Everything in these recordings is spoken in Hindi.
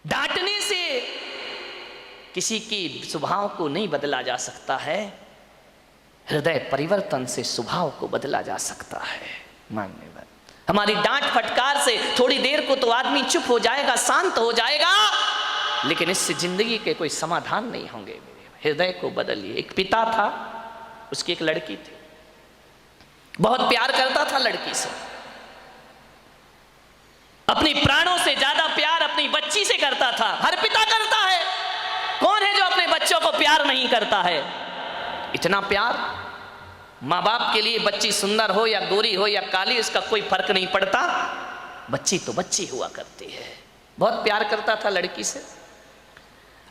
डांटने से किसी की स्वभाव को नहीं बदला जा सकता है, हृदय परिवर्तन से स्वभाव को बदला जा सकता है। मान्यवर, हमारी डांट फटकार से थोड़ी देर को तो आदमी चुप हो जाएगा, शांत हो जाएगा, लेकिन इससे जिंदगी के कोई समाधान नहीं होंगे। हृदय को बदलिए। एक पिता था, उसकी एक लड़की थी, बहुत प्यार करता था लड़की से, अपनी प्राणों से ज्यादा प्यार अपनी बच्ची से करता था। हर पिता करता है, कौन है जो अपने बच्चों को प्यार नहीं करता है? इतना प्यार माँ बाप के लिए, बच्ची सुंदर हो या गोरी हो या काली, इसका कोई फर्क नहीं पड़ता, बच्ची तो बच्ची हुआ करती है। बहुत प्यार करता था लड़की से,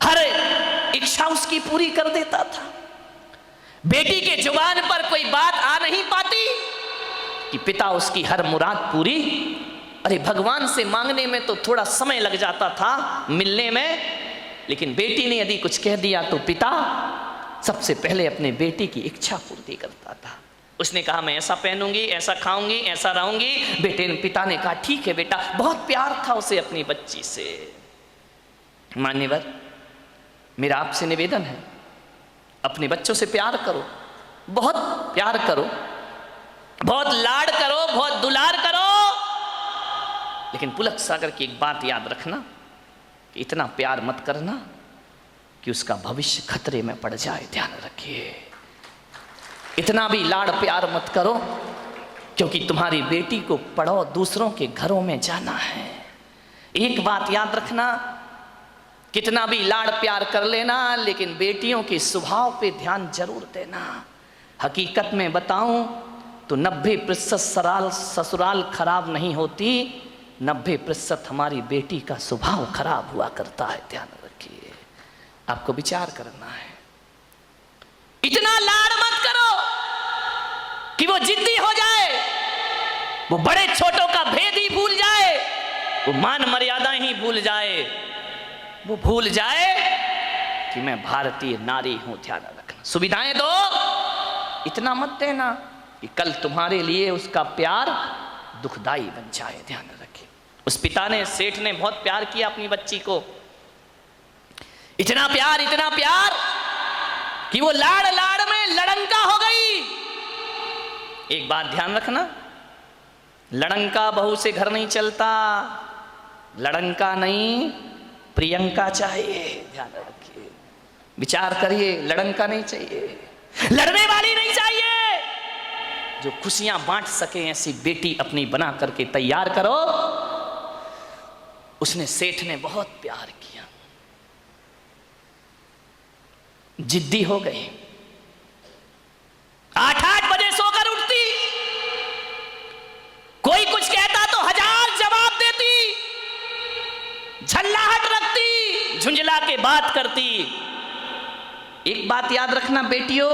हर इच्छा उसकी पूरी कर देता था। बेटी के जुबान पर कोई बात आ नहीं पाती कि पिता उसकी हर मुराद पूरी। अरे भगवान से मांगने में तो थोड़ा समय लग जाता था, मिलने में, लेकिन बेटी ने यदि कुछ कह दिया तो पिता सबसे पहले अपने बेटी की इच्छा पूर्ति करता था। उसने कहा मैं ऐसा पहनूंगी, ऐसा खाऊंगी, ऐसा रहूंगी। पिता ने कहा ठीक है बेटा। बहुत प्यार था उसे अपनी बच्ची से। मान्यवर, मेरा आपसे निवेदन है, अपने बच्चों से प्यार करो, बहुत प्यार करो, बहुत लाड करो, बहुत दुलार करो, लेकिन पुलक सागर की एक बात याद रखना कि इतना प्यार मत करना कि उसका भविष्य खतरे में पड़ जाए। ध्यान रखिए, इतना भी लाड़ प्यार मत करो, क्योंकि तुम्हारी बेटी को पढ़ो, दूसरों के घरों में जाना है। एक बात याद रखना, कितना भी लाड़ प्यार कर लेना, लेकिन बेटियों के स्वभाव पे ध्यान जरूर देना। हकीकत में बताऊं तो 90% ससुराल खराब नहीं होती, 90% हमारी बेटी का स्वभाव खराब हुआ करता है। ध्यान रखिए, आपको विचार करना है। इतना लाड़ मत करो कि वो जिद्दी हो जाए, वो बड़े छोटों का भेद ही भूल जाए, वो मान मर्यादाएं ही भूल जाए, वो भूल जाए कि मैं भारतीय नारी हूं। ध्यान रखना, सुविधाएं दो, इतना मत देना कि कल तुम्हारे लिए उसका प्यार दुखदाई बन जाए। ध्यान रखिए, उस पिता ने, सेठ ने बहुत प्यार किया अपनी बच्ची को, इतना प्यार कि वो लाड़ लाड़ में लड़ंका हो गई। एक बात ध्यान रखना, लड़ंका बहू से घर नहीं चलता, लड़ंका नहीं प्रियंका चाहिए। ध्यान रखिए, विचार करिए, लड़ंका नहीं चाहिए, लड़ने वाली नहीं चाहिए, जो खुशियां बांट सके ऐसी बेटी अपनी बना करके तैयार करो। उसने, सेठ ने बहुत प्यार किया, जिद्दी हो गई, 8-8 बजे सोकर उठती, कोई कुछ कहता तो 1000 जवाब देती, झल्लाहट रखती, झुंझला के बात करती। एक बात याद रखना बेटियों,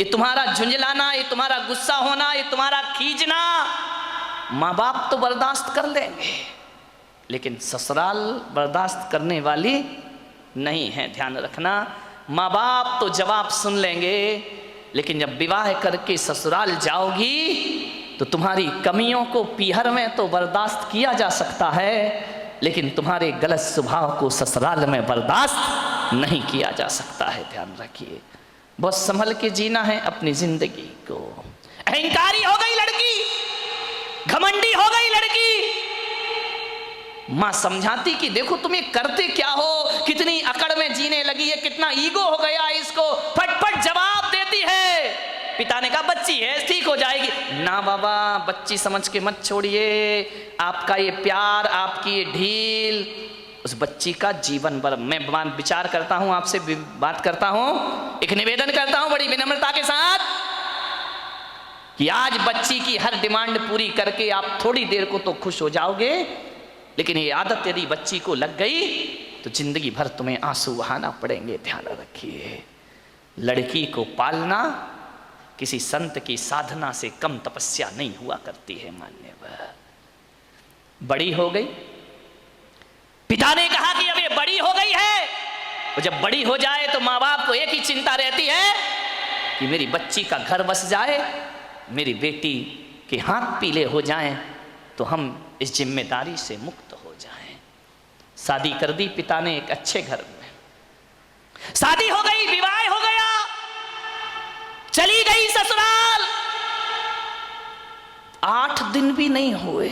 ये तुम्हारा झुंझलाना, ये तुम्हारा गुस्सा होना, ये तुम्हारा खींचना माँ बाप तो बर्दाश्त कर लेंगे, लेकिन ससुराल बर्दाश्त करने वाली नहीं है। ध्यान रखना, माँ बाप तो जवाब सुन लेंगे, लेकिन जब विवाह करके ससुराल जाओगी तो तुम्हारी कमियों को पीहर में तो बर्दाश्त किया जा सकता है, लेकिन तुम्हारे गलत स्वभाव को ससुराल में बर्दाश्त नहीं किया जा सकता है। ध्यान रखिए, बहुत संभल के जीना है अपनी जिंदगी को। अहंकारी हो गई लड़की, घमंडी हो गई लड़की, मां समझाती कि देखो तुम्हें करते क्या हो, कितनी अकड़ में जीने लगी है, कितना ईगो हो गया इसको, फटफट जवाब देती है। पिता ने कहा बच्ची है, ठीक हो जाएगी। ना बाबा, बच्ची समझ के मत छोड़िए, आपका ये प्यार, आपकी ये ढील उस बच्ची का जीवन भर। मैं विचार करता हूं, आपसे बात करता हूं, एक निवेदन करता हूं बड़ी विनम्रता के साथ कि आज बच्ची की हर डिमांड पूरी करके आप थोड़ी देर को तो खुश हो जाओगे, लेकिन ये आदत यदि बच्ची को लग गई तो जिंदगी भर तुम्हें आंसू बहाना पड़ेंगे। ध्यान रखिए, लड़की को पालना किसी संत की साधना से कम तपस्या नहीं हुआ करती है। मान्यवर, बड़ी हो गई, पिता ने कहा कि अब ये बड़ी हो गई है, और जब बड़ी हो जाए तो माँ बाप को एक ही चिंता रहती है कि मेरी बच्ची का घर बस जाए, मेरी बेटी के हाथ पीले हो जाएं, तो हम इस जिम्मेदारी से मुक्त हो जाएं। शादी कर दी पिता ने एक अच्छे घर में। शादी हो गई, विवाह हो गया, चली गई ससुराल। 8 दिन भी नहीं हुए,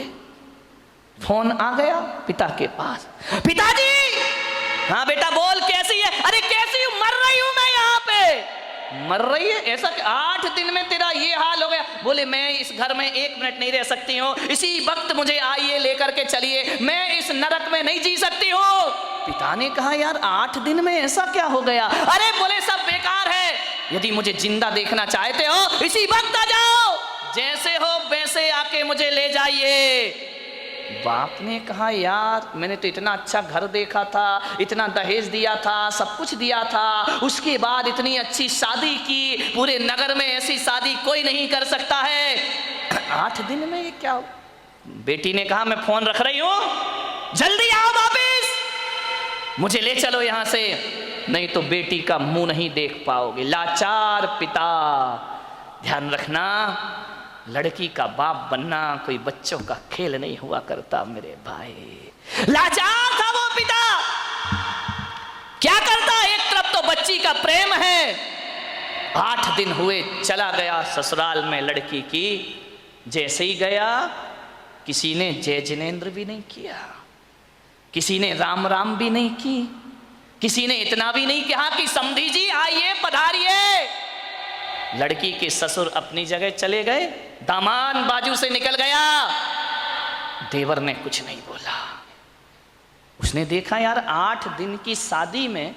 फोन आ गया पिता के पास। पिताजी, हाँ बेटा बोल, कैसी है? अरे कैसी हूं, मर रही हूं मैं यहाँ पे। मर रही है? ऐसा 8 दिन में तेरा ये हाल हो गया? बोले मैं इस घर में 1 मिनट नहीं रह सकती हूँ, इसी वक्त मुझे आइए लेकर के चलिए, मैं इस नरक में नहीं जी सकती हूँ। पिता ने कहा यार 8 दिन में ऐसा क्या हो गया? अरे बोले सब बेकार है, यदि मुझे जिंदा देखना चाहते हो इसी वक्त आ जाओ, जैसे हो वैसे आके मुझे ले जाइए। बाप ने कहा यार मैंने तो इतना अच्छा घर देखा था, इतना दहेज दिया था, सब कुछ दिया था, उसके बाद इतनी अच्छी शादी की, पूरे नगर में ऐसी शादी कोई नहीं कर सकता है, 8 दिन में ये क्या हो? बेटी ने कहा मैं फोन रख रही हूं, जल्दी आओ वापिस, मुझे ले चलो यहां से, नहीं तो बेटी का मुंह नहीं देख पाओगे। लाचार पिता। ध्यान रखना, लड़की का बाप बनना कोई बच्चों का खेल नहीं हुआ करता मेरे भाई। लाचार था वो पिता। क्या करता? एक तरफ तो बच्ची का प्रेम है, 8 दिन हुए चला गया ससुराल में लड़की की। जैसे ही गया किसी ने जय जिनेंद्र भी नहीं किया, किसी ने राम राम भी नहीं की, किसी ने इतना भी नहीं कहा कि समधी जी आइए पधारिए। लड़की के ससुर अपनी जगह चले गए, दामाद बाजू से निकल गया। देवर ने कुछ नहीं बोला। उसने देखा यार 8 दिन की शादी में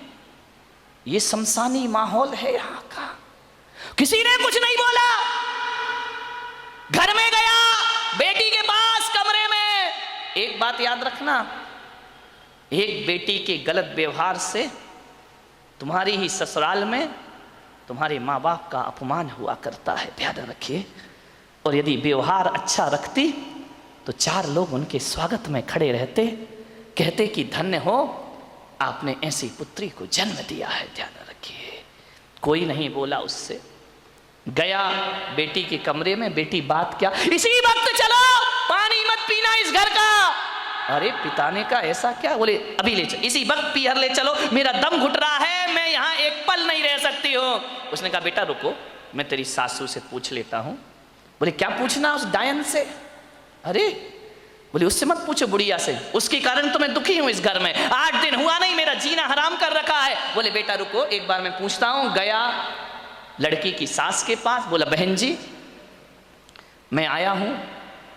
ये शमशानी माहौल है यहां का, किसी ने कुछ नहीं बोला। घर में गया, बेटी के पास कमरे में। एक बात याद रखना, एक बेटी के गलत व्यवहार से तुम्हारी ही ससुराल में तुम्हारे माँ बाप का अपमान हुआ करता है, ध्यान रखिए। और यदि व्यवहार अच्छा रखती तो 4 लोग उनके स्वागत में खड़े रहते, कहते कि धन्य हो आपने ऐसी पुत्री को जन्म दिया है, ध्यान रखिए। कोई नहीं बोला उससे। गया बेटी के कमरे में, बेटी बात क्या, इसी वक्त चलो, पानी मत पीना इस घर का। अरे पिता ने कहा ऐसा क्या? बोले अभी ले चलो, इसी वक्त पीहर ले चलो, मेरा दम घुट रहा है, मैं यहाँ एक पल नहीं रह सकती हूँ। उसने कहा बेटा रुको, मैं तेरी सासू से पूछ लेता हूँ। बोले क्या पूछना उस डायन से? अरे बोले उससे मत पूछो, बुढ़िया से, उसके कारण तो मैं दुखी हूँ इस घर में, 8 दिन हुआ नहीं, मेरा जीना हराम कर रखा है। बोले बेटा रुको, एक बार मैं पूछता हूँ। गया लड़की की सास के पास, बोला बहन जी मैं आया हूँ।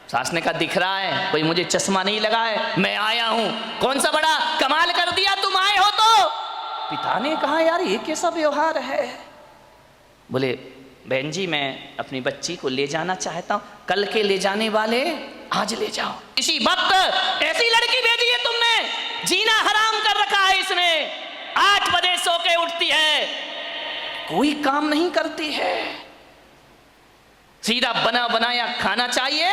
सास ने कहा दिख रहा है, कोई मुझे चश्मा नहीं लगा है, मैं आया हूं। कौन सा बड़ा कमाल कर दिया तुम आए हो तो। पिता ने कहा यार ये कैसा व्यवहार है? बोले बहन जी मैं अपनी बच्ची को ले जाना चाहता हूं, कल के ले जाने वाले आज ले जाओ। इसी वक्त ऐसी लड़की भेजी है तुमने, जीना हराम कर रखा है इसने, 8 बजे सो के उठती है, कोई काम नहीं करती है, सीधा बना बनाया खाना चाहिए,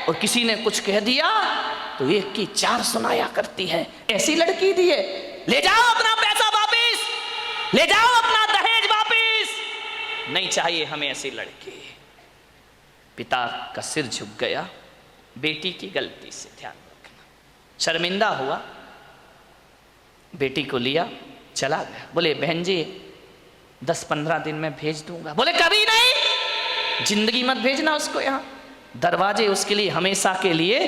और किसी ने कुछ कह दिया तो 1 की 4 सुनाया करती है। ऐसी लड़की दी है, ले जाओ अपना पैसा वापिस, ले जाओ अपना दहेज वापिस, नहीं चाहिए हमें ऐसी लड़की। पिता का सिर झुक गया बेटी की गलती से, ध्यान रखना। शर्मिंदा हुआ, बेटी को लिया चला गया। बोले बहन जी 10-15 दिन में भेज दूंगा। बोले कभी नहीं, जिंदगी मत भेजना उसको यहाँ, दरवाजे उसके लिए हमेशा के लिए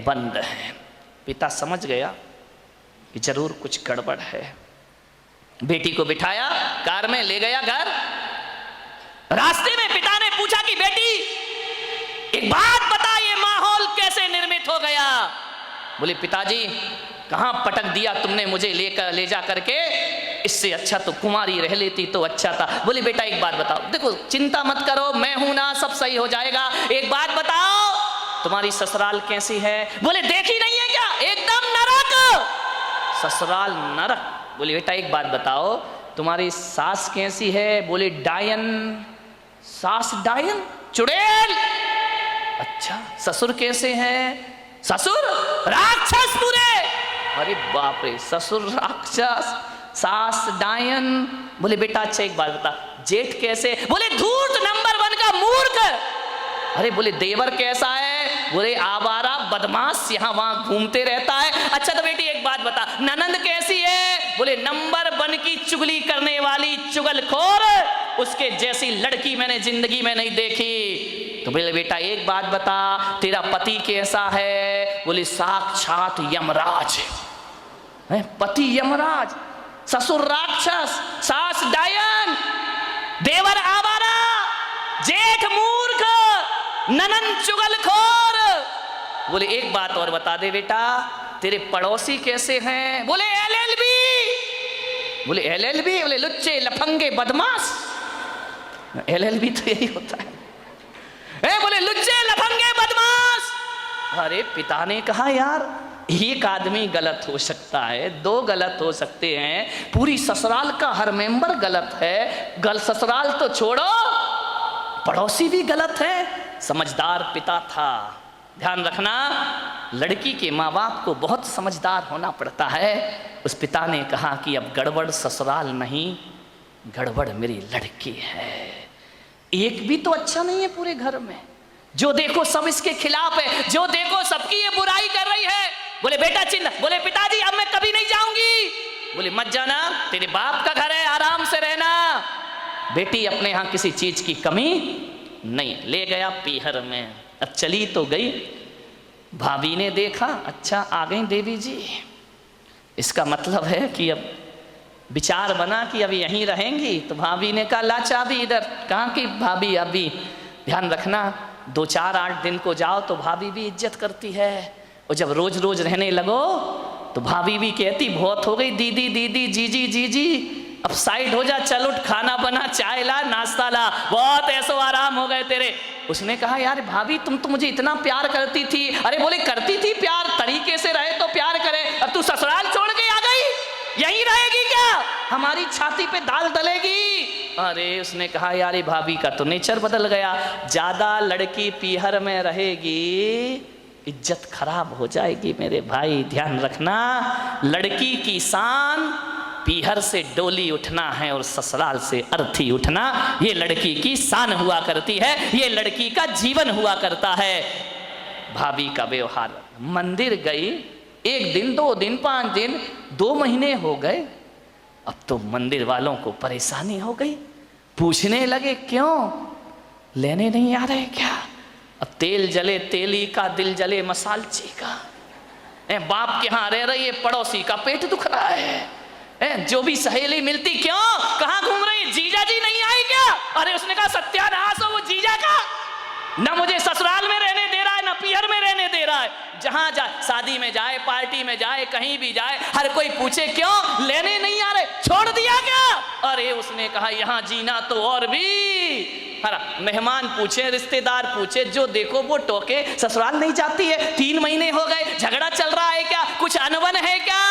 बंद हैं। पिता समझ गया कि जरूर कुछ गड़बड़ है। बेटी को बिठाया, कार में ले गया घर। रास्ते में पिता ने पूछा कि बेटी एक बात बता, ये माहौल कैसे निर्मित हो गया? बोले पिताजी कहां पटक दिया तुमने मुझे ले जा करके, इससे अच्छा तो कुमारी रह लेती तो अच्छा था। बोले बेटा एक बात बताओ, देखो चिंता मत करो, मैं हूं ना, सब सही हो जाएगा। एक बात बताओ तुम्हारी ससुराल कैसी है? बोले देखी नहीं है क्या, एकदम नरक, ससुराल नरक। बोले बेटा एक बात बताओ तुम्हारी सास कैसी है? बोले डायन। सास डायन, चुड़ैल। अच्छा ससुर कैसे हैं? ससुर राक्षस पूरे। अरे बाप रे, ससुर राक्षस, सास डायन। बोले बेटा अच्छा एक बात बता, जेठ कैसे? बोले धूर्त नंबर 1 का मूर्ख। अरे बोले देवर कैसा है? बोले आवारा बदमाश, यहाँ वहां घूमते रहता है। अच्छा तो बेटी एक बात बात बता, ननंद कैसी है? बोले नंबर 1 की चुगली करने वाली चुगलखोर, उसके जैसी लड़की मैंने जिंदगी में नहीं देखी। तो बोले बेटा एक बात बता, तेरा पति कैसा है? बोले साक्षात यमराज है। पति यमराज, ससुर राक्षस, सास डायन, देवर आवारा, जेठ मूर्ख, ननंद चुगलखोर। बोले एक बात और बता दे बेटा, तेरे पड़ोसी कैसे हैं? बोले LLB। बोले LLB? बोले लुच्चे लफंगे बदमाश। LLB तो यही होता है। बोले लुच्चे लफंगे बदमाश। अरे पिता ने कहा यार एक आदमी गलत हो सकता है, 2 गलत हो सकते हैं, पूरी ससुराल का हर मेंबर गलत है। ससुराल तो छोड़ो, पड़ोसी भी गलत है। समझदार पिता था। ध्यान रखना, लड़की के माँ बाप को बहुत समझदार होना पड़ता है। उस पिता ने कहा कि अब गड़बड़ ससुराल नहीं, गड़बड़ मेरी लड़की है। एक भी तो अच्छा नहीं है पूरे घर में, जो देखो सब इसके खिलाफ है, जो देखो सबकी ये बुराई कर रही है। बोले बेटा चिन्ह, बोले पिताजी अब मैं कभी नहीं जाऊंगी। बोले मत जाना, तेरे बाप का घर है, आराम से रहना। बेटी अपने यहाँ किसी चीज की कमी नहीं। ले गया पीहर में। अब चली तो गई, भाभी ने देखा अच्छा आ गई देवी जी, इसका मतलब है कि अब विचार बना कि अब यहीं रहेंगी। तो भाभी ने कहा ला चाबी इधर। कहाँ की भाभी? अभी ध्यान रखना 2-4-8 दिन को जाओ तो भाभी भी इज्जत करती है, और जब रोज रोज रहने लगो तो भाभी भी कहती बहुत हो गई दीदी दीदी, जीजी जीजी, अब साइड हो जा, चल उठ, खाना बना, चाय ला, नाश्ता ला, बहुत ऐसो आराम हो गए तेरे। उसने कहा यार भाभी तुम तो मुझे इतना प्यार करती थी। अरे बोले करती थी प्यार, तरीके से रहे तो प्यार करे, अब तू ससुराल छोड़ के आ गई, यहीं रहेगी क्या? हमारी छाती पे दाल डलेगी। अरे उसने कहा यार भाभी का तो नेचर बदल गया, ज्यादा लड़की पीहर में रहेगी इज्जत खराब हो जाएगी मेरे भाई। ध्यान रखना, लड़की की शान पीहर से डोली उठना है और ससुराल से अर्थी उठना, ये लड़की की शान हुआ करती है, ये लड़की का जीवन हुआ करता है। भाभी का व्यवहार, मंदिर गई 1 दिन 2 दिन 5 दिन 2 महीने हो गए, अब तो मंदिर वालों को परेशानी हो गई। पूछने लगे क्यों, लेने नहीं आ रहे क्या? अब तेल जले तेली का, दिल जले मसालची का। बाप के यहाँ रह रही है, पड़ोसी का पेट दुख रहा है। जो भी सहेली मिलती, क्यों कहाँ घूम रही, जीजा जी नहीं आई क्या? अरे उसने कहा सत्यानाश हो वो जीजा का, ना मुझे ससुराल में रहने दे रहा है ना पीहर में रहने दे रहा है। जहां जाए, शादी में जाए, पार्टी में जाए, कहीं भी जाए, हर कोई पूछे क्यों लेने नहीं आ रहे, छोड़ दिया क्या? अरे उसने कहा यहाँ जीना तो और भी। मेहमान पूछे, रिश्तेदार पूछे, जो देखो वो टोके, ससुराल नहीं जाती है, 3 महीने हो गए, झगड़ा चल रहा है क्या, कुछ अनबन है क्या?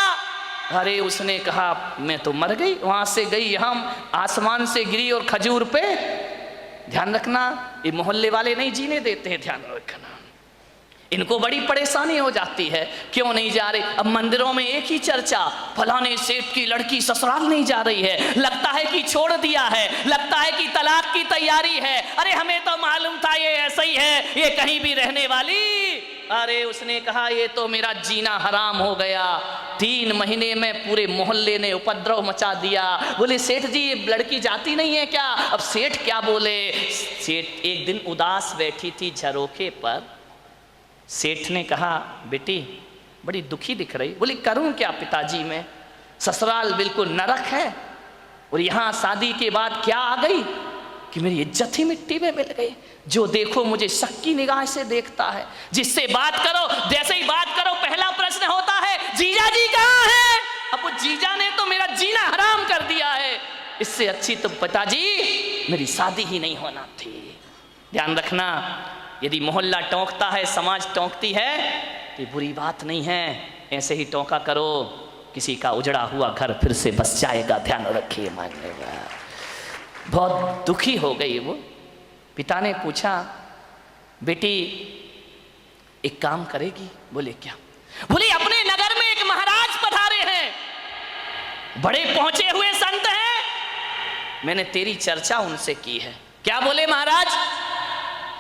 अरे उसने कहा मैं तो मर गई, वहां से गई यहाँ, आसमान से गिरी और खजूर पे। ध्यान रखना, ये मोहल्ले वाले नहीं जीने देते हैं, ध्यान रखना, इनको बड़ी परेशानी हो जाती है, क्यों नहीं जा रहे। अब मंदिरों में एक ही चर्चा, फलाने सेठ की लड़की ससुराल नहीं जा रही है, लगता है कि छोड़ दिया है, लगता है कि तलाक की तैयारी है। अरे हमें तो मालूम था ये ऐसा ही है, ये कहीं भी रहने वाली। अरे उसने कहा ये तो मेरा जीना हराम हो गया, 3 महीने में पूरे मोहल्ले ने उपद्रव मचा दिया। बोले सेठ जी ये लड़की जाती नहीं है क्या? अब सेठ क्या बोले, सेठ एक दिन उदास बैठी थी झरोखे पर, सेठ ने कहा बेटी बड़ी दुखी दिख रही। बोली करूं क्या पिताजी, मैं ससुराल बिल्कुल नरक है, और यहाँ शादी के बाद क्या आ गई कि मेरी इज्जत ही मिट्टी में मिल गई। जो देखो मुझे शक की निगाह से देखता है, जिससे बात करो, जैसे ही बात करो पहला प्रश्न होता है जीजा जी कहाँ है? अब वो जीजा ने तो मेरा जीना हराम कर दिया है, इससे अच्छी तो पिताजी मेरी शादी ही नहीं होना थी। ध्यान रखना, यदि मोहल्ला टोंकता है, समाज टोंकती है, ये बुरी बात नहीं है, ऐसे ही टोंका करो, किसी का उजड़ा हुआ घर फिर से बस जाएगा। ध्यान रखिए, मानिएगा। बहुत दुखी हो गई वो। पिता ने पूछा बेटी एक काम करेगी? बोले क्या? बोले अपने नगर में एक महाराज पधारे हैं, बड़े पहुंचे हुए संत हैं, मैंने तेरी चर्चा उनसे की है। क्या बोले महाराज?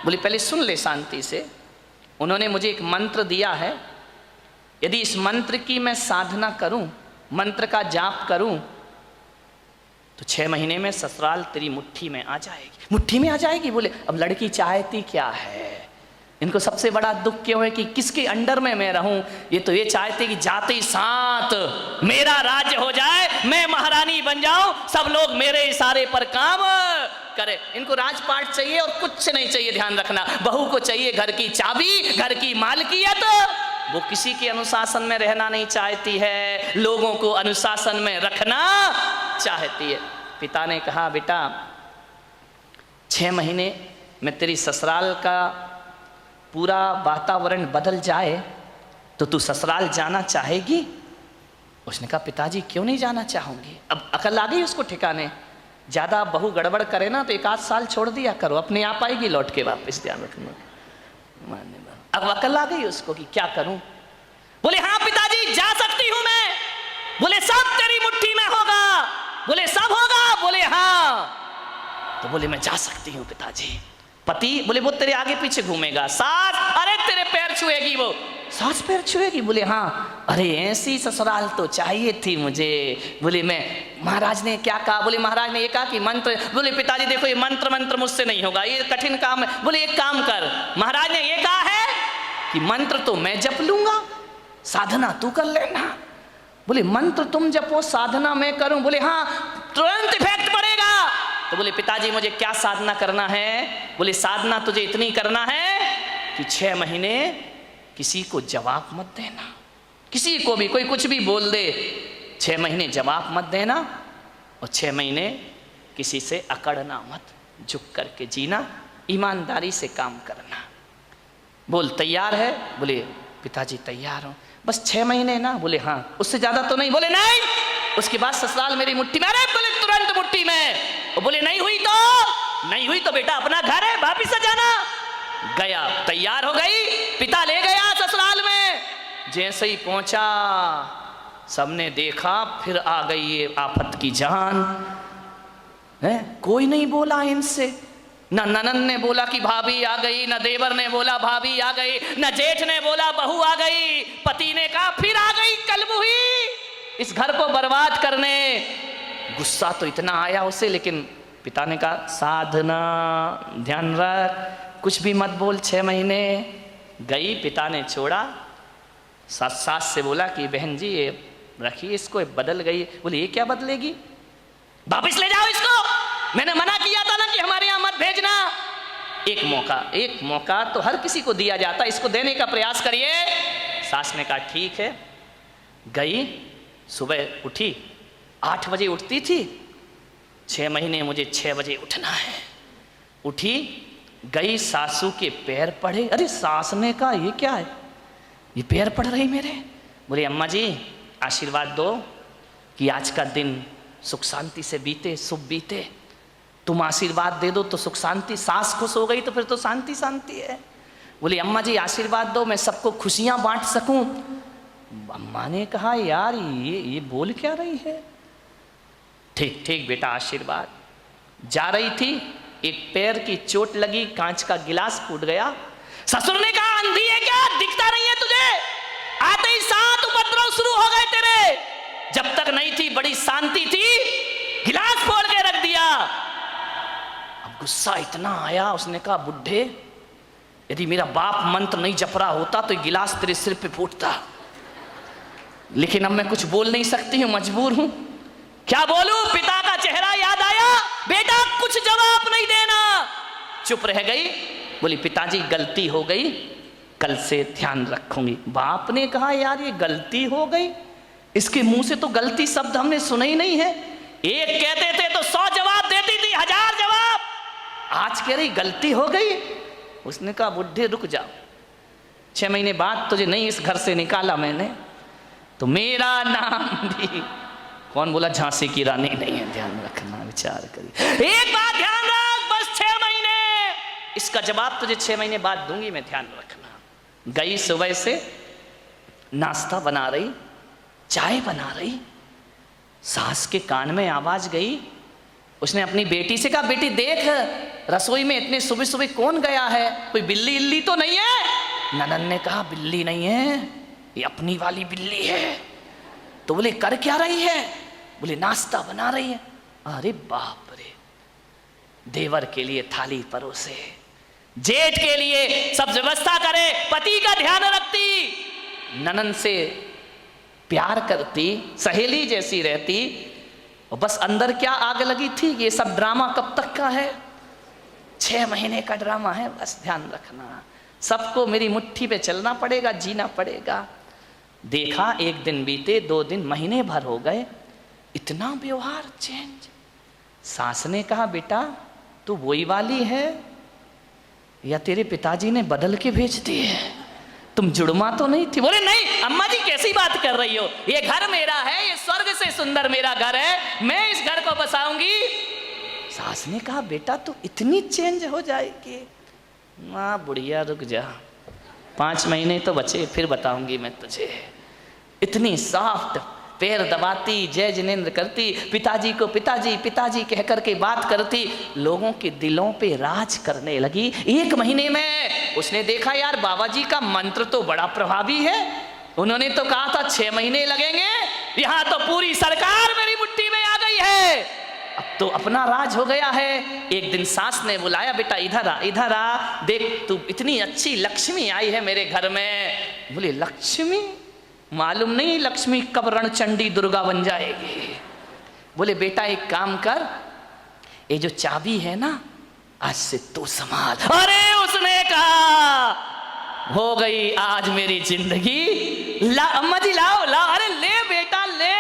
बोले पहले सुन ले शांति से। उन्होंने मुझे एक मंत्र दिया है, यदि इस मंत्र की मैं साधना करूं, मंत्र का जाप करूं, तो 6 महीने में ससुराल तेरी मुट्ठी में आ जाएगी। मुट्ठी में आ जाएगी? बोले अब लड़की चाहती क्या है? इनको सबसे बड़ा दुख क्यों है कि किसके अंडर में मैं रहूं? ये तो ये चाहते कि जाते ही साथ मेरा राज्य हो जाए, मैं महारानी बन जाऊं, सब लोग मेरे इशारे पर काम करे। इनको राजपाट चाहिए और कुछ नहीं चाहिए। ध्यान रखना, बहू को चाहिए घर की चाबी, घर की मालकियत। वो किसी के अनुशासन में रहना नहीं चाहती है, लोगों को अनुशासन में रखना चाहती है। पिता ने कहा बेटा 6 महीने में तेरी ससुराल का पूरा वातावरण बदल जाए तो तू ससुराल जाना चाहेगी? उसने कहा पिताजी क्यों नहीं जाना चाहूंगी। अब अकल आ गई उसको ठिकाने। ज्यादा बहू गड़बड़ करे ना तो 1 आध साल छोड़ दिया करो, अपने आप आएगी लौट के वापस। ध्यान रखना। अब अकल आ गई उसको कि क्या करूं। बोले हाँ पिताजी जा सकती हूं मैं। बोले सब तेरी मुट्ठी में होगा। बोले सब होगा? बोले हाँ। तो बोले मैं जा सकती हूं पिताजी। पति? बोले वो तेरे आगे पीछे घूमेगा। सास? अरे तेरे पैर छुएगी वो। सास पैर छुएगी? बोले हाँ। अरे ऐसी ससुराल तो चाहिए थी मुझे। बोले मैं, महाराज ने क्या कहा? बोले महाराज ने ये कहा कि मंत्र। बोले पिताजी देखो ये मंत्र मुझसे नहीं होगा, ये कठिन काम है। बोले एक काम कर, महाराज ने ये कहा है कि मंत्र तो मैं जप लूंगा, साधना तू कर लेना। बोले मंत्र तुम जपो, साधना मैं करूं? बोले हाँ, तुरंत इफेक्ट पड़ेगा। तो बोले पिताजी मुझे क्या साधना करना है? बोले साधना तुझे इतनी करना है कि 6 महीने किसी को जवाब मत देना। किसी को भी कोई कुछ भी बोल दे, 6 महीने जवाब मत देना और 6 महीने किसी से अकड़ना मत, झुक करके जीना, ईमानदारी से काम करना। बोल तैयार है? बोले पिताजी तैयार हूं, बस 6 महीने ना। बोले हाँ। उससे ज्यादा तो नहीं? बोले नहीं, उसके बाद ससुराल मेरी मुट्ठी में। अरे बोले तुरंत मुट्ठी में। बोले नहीं हुई तो बेटा अपना घर है, वापिस से जाना। गया, तैयार हो गई, पिता ले गया ससुराल में। जैसे ही पहुंचा सबने देखा, फिर आ गई ये आफत की जान है। कोई नहीं बोला इनसे, न ननन ने बोला कि भाभी आ गई, न देवर ने बोला भाभी आ गई, न जेठ ने बोला बहू आ गई। पति ने कहा फिर आ गई कलमुही इस घर को बर्बाद करने। गुस्सा तो इतना आया उसे, लेकिन पिता ने कहा साधना, ध्यान रख, कुछ भी मत बोल। 6 महीने गई, पिता ने छोड़ा। सास से बोला कि बहन जी ये रखिए इसको, ये बदल गई। बोले ये क्या बदलेगी? वापिस ले जाओ इसको, मैंने मना किया था ना कि हमारे यहाँ मत भेजना। एक मौका तो हर किसी को दिया जाता, इसको देने का प्रयास करिए। सास ने कहा ठीक है। गई, सुबह उठी, 8 बजे उठती थी। 6 महीने मुझे 6 बजे उठना है। उठी, गई, सासू के पैर पड़े। अरे सास ने कहा ये क्या है, ये पैर पड़ रही मेरे। बोले अम्मा जी आशीर्वाद दो कि आज का दिन सुख शांति से बीते, शुभ बीते। तुम आशीर्वाद दे दो तो सुख शांति। सास खुश हो गई तो फिर तो शांति शांति है। बोले अम्मा जी आशीर्वाद दो मैं सबको खुशियां बांट सकूं। अम्मा ने कहा यार ये बोल क्या रही है। ठीक ठीक बेटा आशीर्वाद। जा रही थी, एक पैर की चोट लगी, कांच का गिलास फूट गया। ससुर ने कहा अंधी है क्या, दिखता नहीं है तुझे? आते ही 7 उपद्रव शुरू हो गए तेरे। जब तक नहीं थी बड़ी शांति थी, गिलास फोड़ के रख दिया। अब गुस्सा इतना आया, उसने कहा बुढ़े यदि मेरा बाप मंत्र नहीं जप रहा होता तो गिलास तेरे सिर पे फूटता, लेकिन अब मैं कुछ बोल नहीं सकती हूं, मजबूर हूं। क्या बोलूं? पिता का चेहरा याद आया। बेटा कुछ जवाब नहीं देना, चुप रह गई। बोली पिताजी गलती हो गई, कल से ध्यान रखूंगी। बाप ने कहा यार ये गलती हो गई, इसके मुंह से तो गलती शब्द हमने सुना ही नहीं है। एक कहते थे तो 100 जवाब देती थी, 1000 जवाब। आज कह रही गलती हो गई। उसने कहा बुढ़े रुक जाओ, 6 महीने बाद तुझे नहीं इस घर से निकाला मैंने तो मेरा नाम भी, कौन बोला झांसी की रानी नहीं है। ध्यान रखना, विचार करिए। एक बात ध्यान रख, बस 6 महीने, इसका जवाब तुझे 6 महीने बाद दूंगी मैं, ध्यान रखना। गई सुबह से नाश्ता बना रही, चाय बना रही, सास के कान में आवाज गई। उसने अपनी बेटी से कहा बेटी देख रसोई में इतने सुबह सुबह कौन गया है, कोई बिल्ली इल्ली तो नहीं है? ननन ने कहा बिल्ली नहीं है, ये अपनी वाली बिल्ली है। तो बोले कर क्या रही है? बोले नाश्ता बना रही है। अरे बाप रे, देवर के लिए थाली परोसे, जेठ के लिए सब व्यवस्था करे, पति का ध्यान रखती, ननन से प्यार करती, सहेली जैसी रहती। और बस अंदर क्या आग लगी थी, ये सब ड्रामा कब तक का है? 6 महीने का ड्रामा है, बस ध्यान रखना। सबको मेरी मुट्ठी पे चलना पड़ेगा, जीना पड़ेगा। देखा 1 दिन बीते, 2 दिन, महीने भर हो गए, इतना व्यवहार चेंज। सास ने कहा बेटा तू वही वाली है या तेरे पिताजी ने बदल के भेज दी है? तुम जुड़मा तो नहीं थी? बोले नहीं अम्मा जी कैसी बात कर रही हो, ये घर मेरा है, ये स्वर्ग से सुंदर मेरा घर है, मैं इस घर को बसाऊंगी। सास ने कहा बेटा तू इतनी चेंज हो जाएगी? माँ बुढ़िया रुक जा, 5 महीने तो बचे, फिर बताऊंगी मैं तुझे। इतनी सॉफ्ट, पैर दबाती, जय जिनेंद्र करती, पिताजी को पिताजी पिताजी कह करके बात करती, लोगों के दिलों पे राज करने लगी। 1 महीने में उसने देखा यार बाबा जी का मंत्र तो बड़ा प्रभावी है। उन्होंने तो कहा था 6 महीने लगेंगे, यहाँ तो पूरी सरकार मेरी मुट्ठी में आ गई है, अब तो अपना राज हो गया है। एक दिन सास ने बुलाया बेटा इधर आ, इधर आ, देख तू इतनी अच्छी लक्ष्मी आई है मेरे घर में। बोले लक्ष्मी? मालूम नहीं लक्ष्मी कब रणचंडी दुर्गा बन जाएगी। बोले बेटा एक काम कर, ये जो चाबी है ना आज से तू संभाल। अरे उसने कहा हो गई आज मेरी जिंदगी। ला अम्मा जी लाओ लाओ, अरे ले बेटा ले।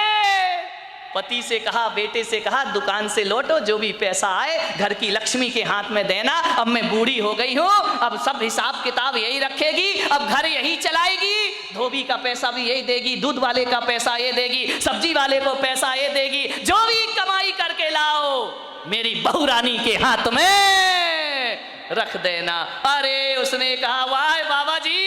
पति से कहा, बेटे से कहा दुकान से लौटो, जो भी पैसा आए घर की लक्ष्मी के हाथ में देना। अब मैं बूढ़ी हो गई हूँ, अब सब हिसाब किताब यही रखेगी, अब घर यही चलाएगी, धोबी का पैसा भी यही देगी, दूध वाले का पैसा ये देगी, सब्जी वाले को पैसा ये देगी, जो भी कमाई करके लाओ मेरी बहू रानी के हाथ में रख देना। अरे उसने कहा वाह बाबा जी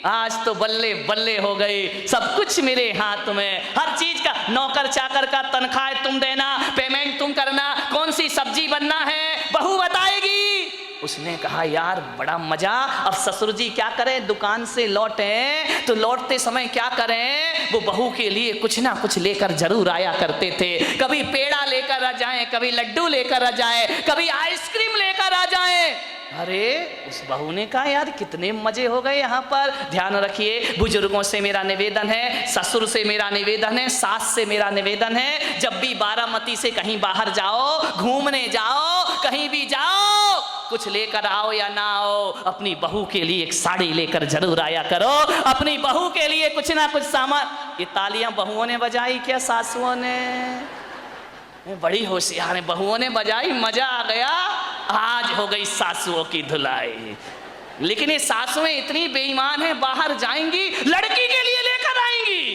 आज तो बल्ले बल्ले हो गई, सब कुछ मेरे हाथ में, हर चीज का, नौकर चाकर का तनख्वाह तुम देना, पेमेंट तुम करना, कौन सी सब्जी बनना है बहू बताएगी। उसने कहा यार बड़ा मजा। अब ससुर जी क्या करें, दुकान से लौटे तो लौटते समय क्या करें, वो बहू के लिए कुछ ना कुछ लेकर जरूर आया करते थे। कभी पेड़ा लेकर आ जाए, कभी लड्डू लेकर आ जाए, कभी आइसक्रीम लेकर आ जाए। अरे उस बहू ने कहा यार कितने मजे हो गए यहाँ पर। ध्यान रखिए, बुजुर्गों से मेरा निवेदन है, ससुर से मेरा निवेदन है, सास से मेरा निवेदन है, जब भी बारामती से कहीं बाहर जाओ, घूमने जाओ, कहीं भी जाओ, कुछ लेकर आओ या ना आओ, अपनी बहू के लिए एक साड़ी लेकर जरूर आया करो, अपनी बहू के लिए कुछ ना कुछ सामान। ये तालियां बहुओं ने बजाई क्या सासुओं ने? बड़ी होशियार है, बहुओं ने बजाई, मजा आ गया। आज हो गई सासुओं की धुलाई। लेकिन ये सासुएं इतनी बेईमान है, बाहर जाएंगी लड़की के लिए लेकर आएंगी,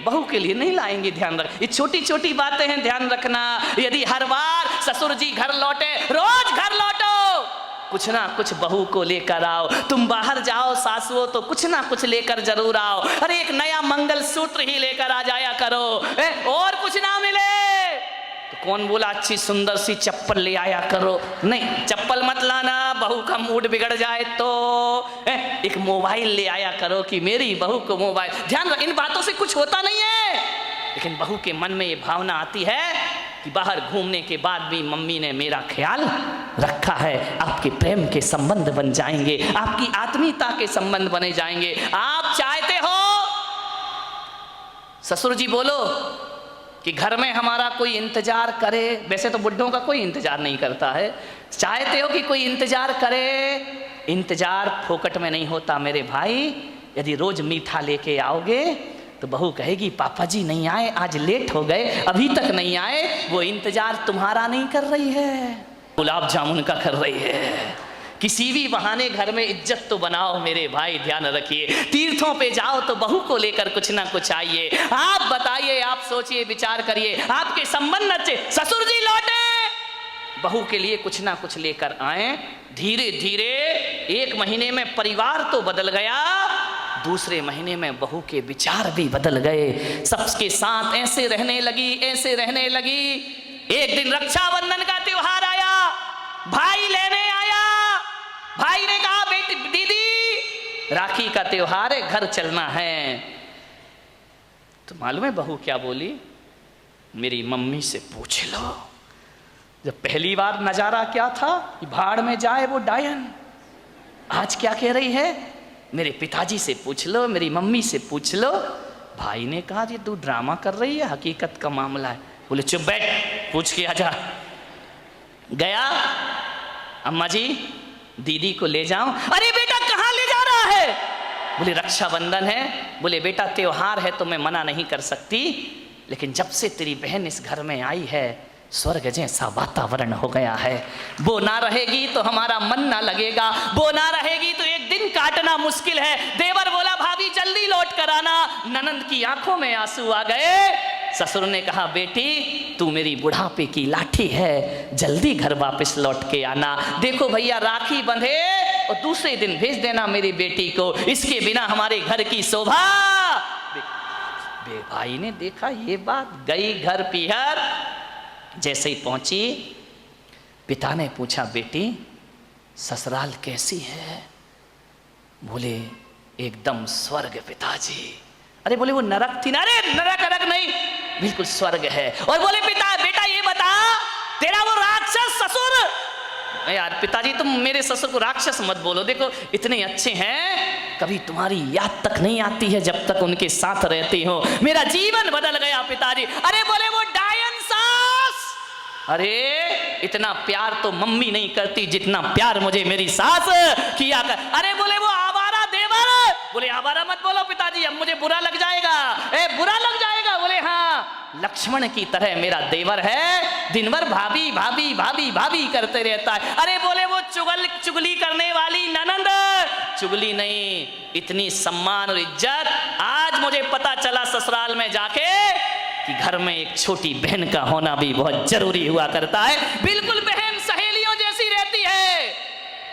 बहू के लिए नहीं लाएंगी। ध्यान रख, ये छोटी छोटी बातें हैं, ध्यान रखना। यदि हर बार ससुर जी घर लौटे, रोज घर लौटो, कुछ ना कुछ बहू को लेकर आओ। तुम बाहर जाओ सासुओं तो कुछ ना कुछ लेकर जरूर आओ। अरे एक नया मंगल सूत्र ही लेकर आ जाया करो, और कुछ ना मिले तो कौन बोला अच्छी सुंदर सी चप्पल ले आया करो। नहीं, चप्पल मत लाना, बहू का मूड बिगड़ जाए तो। एक मोबाइल ले आया करो कि मेरी बहू को मोबाइल। ध्यान रख, इन बातों से कुछ होता नहीं है, लेकिन बहू के मन में ये भावना आती है कि बाहर घूमने के बाद भी मम्मी ने मेरा ख्याल रखा है। आपके प्रेम के संबंध बन जाएंगे, आपकी आत्मीयता के संबंध बने जाएंगे। आप चाहते हो ससुर जी बोलो कि घर में हमारा कोई इंतजार करे, वैसे तो बुड्ढों का कोई इंतजार नहीं करता है, चाहते हो कि कोई इंतजार करे। इंतजार फोकट में नहीं होता मेरे भाई। यदि रोज मीठा लेके आओगे तो बहू कहेगी पापा जी नहीं आए, आज लेट हो गए, अभी तक नहीं आए। वो इंतजार तुम्हारा नहीं कर रही है, गुलाब जामुन का कर रही है। किसी भी बहाने घर में इज्जत तो बनाओ मेरे भाई, ध्यान रखिए। तीर्थों पे जाओ तो बहू को लेकर कुछ ना कुछ आइए। आप बताइए, आप सोचिए, विचार करिए, आपके संबंध अच्छे, ससुर जी लौटे, बहू के लिए कुछ ना कुछ लेकर आए। धीरे धीरे 1 महीने में परिवार तो बदल गया, दूसरे महीने में बहू के विचार भी बदल गए। सबके साथ ऐसे रहने लगी, ऐसे रहने लगी। एक दिन रक्षाबंधन का त्योहार आया, भाई लेने आया। भाई ने कहा बेटी दीदी राखी का त्योहार है, घर चलना है। तो मालूम है बहू क्या बोली? मेरी मम्मी से पूछ लो। जब पहली बार नजारा क्या था, भाड़ में जाए वो डायन, आज क्या कह रही है? मेरे पिताजी से पूछ लो, मेरी मम्मी से पूछ लो। भाई ने कहा ये तू ड्रामा कर रही है, हकीकत का मामला है। बोले चुप बैठ, पूछ के आजा। गया, अम्मा जी दीदी को ले जाऊं। अरे बेटा कहाँ ले जा रहा है? बोले रक्षाबंधन है। बोले बेटा त्योहार है तो मैं मना नहीं कर सकती, लेकिन जब से तेरी बहन इस घर में आई है स्वर्ग जैसा वातावरण हो गया है। वो ना रहेगी तो हमारा मन ना लगेगा, वो ना रहेगी तो एक दिन काटना मुश्किल है। देवर बोला भाभी जल्दी लौट कर आना। ननंद की आंखों में आंसू आ गए। ससुर ने कहा बेटी तू मेरी बुढ़ापे की लाठी है, जल्दी घर वापस लौट के आना। देखो भैया राखी बंधे और दूसरे दिन भेज देना मेरी बेटी को, इसके बिना हमारे घर की शोभा। भाई ने देखा ये बात, गई घर पीहर। जैसे ही पहुंची पिता ने पूछा बेटी ससुराल कैसी है? बोले एकदम स्वर्ग पिताजी। अरे बोले वो नरक थी ना? अरे नरक नरक नहीं, बिल्कुल स्वर्ग है। और बोले बेटा ये बता तेरा वो राक्षस ससुर। यार पिताजी तुम मेरे ससुर को राक्षस मत बोलो, देखो इतने अच्छे हैं, कभी तुम्हारी याद तक नहीं आती है जब तक उनके साथ रहती हो। मेरा जीवन बदल गया पिताजी। अरे बोले वो डायन सास। अरे इतना प्यार तो मम्मी नहीं करती जितना प्यार मुझे मेरी सास किया कर। अरे बोले वो आवारा देवर। बोले आवारा मत बोलो पिताजी, अब मुझे बुरा लग जाएगा। बुरा लग जाएगा? बोले हाँ लक्ष्मण की तरह मेरा देवर है, दिन भर भाभी भाभी भाभी भाभी करते रहता है। अरे बोले वो चुगली करने वाली ननंद। चुगली नहीं, इतनी सम्मान और इज्जत। आज मुझे पता चला ससुराल में जाके कि घर में एक छोटी बहन का होना भी बहुत जरूरी हुआ करता है। बिल्कुल बहन सहेलियों जैसी रहती है।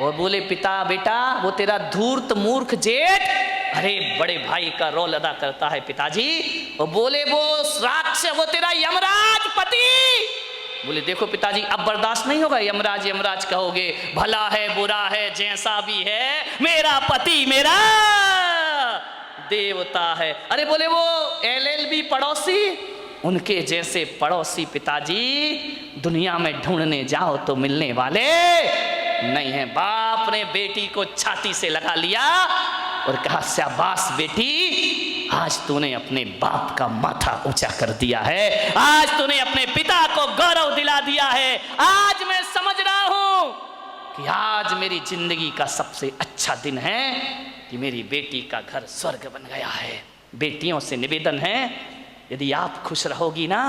और बोले पिता बेटा वो तेरा धूर्त मूर्ख जेठ अरे बड़े भाई का रोल अदा करता है पिताजी। और बोले वो राक्षस वो तेरा यमराज पति। बोले देखो पिताजी अब बर्दाश्त नहीं होगा, यमराज यमराज कहोगे, भला है बुरा है जैसा भी है, मेरा पति मेरा देवता है। अरे बोले वो LLB पड़ोसी, उनके जैसे पड़ोसी पिताजी दुनिया में ढूंढने जाओ तो मिलने वाले नहीं है। बाप ने बेटी को छाती से लगा लिया और कहा शाबाश बेटी, आज तूने अपने बाप का माथा ऊंचा कर दिया है, आज तूने अपने पिता को गौरव दिला दिया है। आज मैं समझ रहा हूं कि आज मेरी जिंदगी का सबसे अच्छा दिन है कि मेरी बेटी का घर स्वर्ग बन गया है। बेटियों से निवेदन है यदि आप खुश रहोगी ना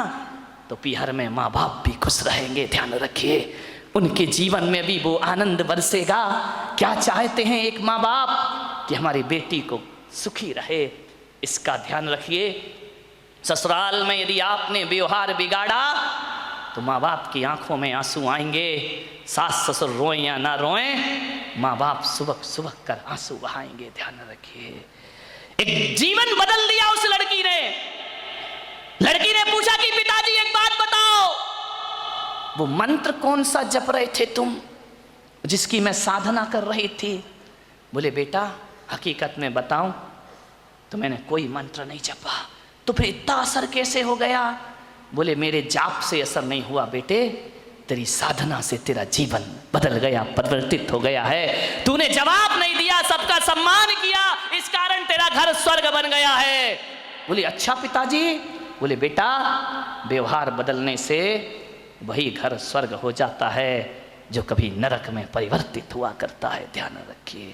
तो पीहर में माँ बाप भी खुश रहेंगे। ध्यान रखिए उनके जीवन में भी वो आनंद बरसेगा। क्या चाहते हैं एक माँ बाप कि हमारी बेटी को सुखी रहे, इसका ध्यान रखिए। ससुराल में यदि आपने व्यवहार बिगाड़ा तो माँ बाप की आंखों में आंसू आएंगे। सास ससुर रोएं या ना रोएं, माँ बाप सुबह सुबह कर आंसू बहाएंगे। ध्यान रखिए। एक जीवन बदल दिया उस लड़की ने। लड़की ने पूछा कि पिताजी एक बात बताओ, वो मंत्र कौन सा जप रहे थे तुम जिसकी मैं साधना कर रही थी? बोले बेटा हकीकत में बताऊं तो मैंने कोई मंत्र नहीं जपा। तो फिर इतना असर कैसे हो गया? बोले मेरे जाप से असर नहीं हुआ बेटे, तेरी साधना से तेरा जीवन बदल गया, परिवर्तित हो गया है। तूने जवाब नहीं दिया, सबका सम्मान किया, इस कारण तेरा घर स्वर्ग बन गया है। बोले अच्छा पिताजी। बोले बेटा व्यवहार बदलने से वही घर स्वर्ग हो जाता है जो कभी नरक में परिवर्तित हुआ करता है। ध्यान रखिए।